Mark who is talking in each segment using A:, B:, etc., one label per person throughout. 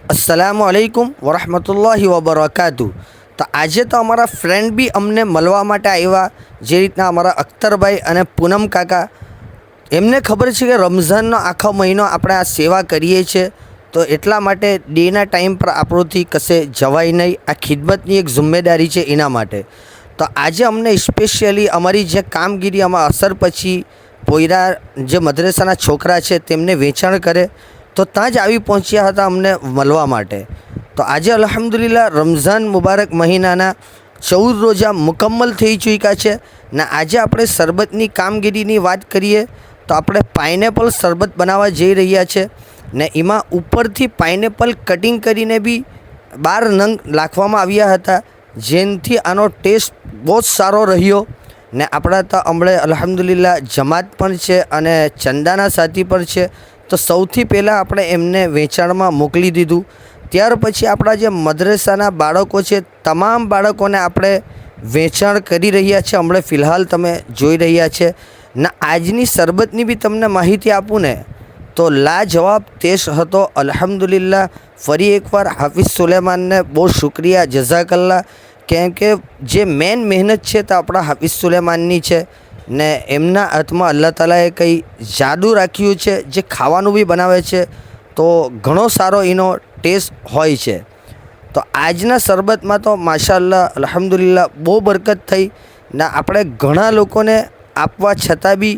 A: अस्सलामुअलैकुम वरहमतुल्लाहि वबरकातुहू। तो आज तो अमरा फ्रेंड भी अमने मलवा माटे आव्या, जे रीतना अमरा अख्तरभाई अने पूनम काका एमने खबर है कि रमज़ाननो आखो महीनो आपणे आ सेवा करीए छे, तो एटला माटे डेना टाइम पर आपणोथी कशे जवाय नहीं। आ खिदमतनी एक जिम्मेदारी है एना माटे। तो आज अमने स्पेशियली अमरी जे कामगीरी आमां असर पछी पोयरा जे मद्रेसाना छोकरा छे तेमने वेचाण करे, तो ત્યાં જ આવી પહોંચ્યા હતા અમને મળવા માટે। તો આજે અલ્હમ્દુલિલ્લાહ રમઝાન મુબારક મહિનાના 14 રોજા મુકમ્મલ થઈ ચૂક્યા છે ને આજે આપણે શરબતની કામગીરીની વાત કરીએ તો આપણે પાઇનેપલ શરબત બનાવવા જઈ રહ્યા છે ને એમાં ઉપરથી પાઇનેપલ કટિંગ કરીને બી 12 નંગ નાખવામાં આવ્યા હતા, જેનાથી આનો ટેસ્ટ બહુ જ સારો રહ્યો ને આપણા તો હમણાં અલ્હમ્દુલિલ્લાહ જમાત પણ છે અને ચંદાના સાથી પણ છે। तो સૌથી પહેલાં આપણે એમને વેચાણમાં મોકલી દીધું। ત્યાર પછી આપણા જે મદ્રેસાના બાળકો છે તમામ બાળકોને આપણે વેચાણ કરી રહ્યા છે। હમણાં ફિલહાલ તમે જોઈ રહ્યા છે ને આજની શરબતની બી તમને માહિતી આપું ને તો લાજવાબ ટેસ્ટ હતો અલ્હમ્દુલિલ્લાહ। ફરી એકવાર હાફિઝ સુલેમાનને બહુ શુક્રિયા, જઝાકલ્લા, કેમ કે જે મેન મહેનત છે તો આપણા હાફિઝ સુલેમાનની છે ने एमना हाथमां अल्लाह तालाए कई जादू राख्युं छे जे खावानुं बी बनावे छे तो घणो सारो एनो टेस्ट होय छे। तो आजना शरबतमां तो माशाअल्लाह अल्हम्दुलिल्लाह बहु बरकत थई ने आपणे घणा लोकोने आपवा छतां बी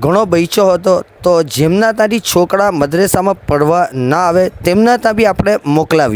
A: घणो बच्चो हतो, तो जेमना तांथी छोकरा मद्रेसामां पढ़वा न आवे तेमना तां बी आपणे मोकलाव्युं।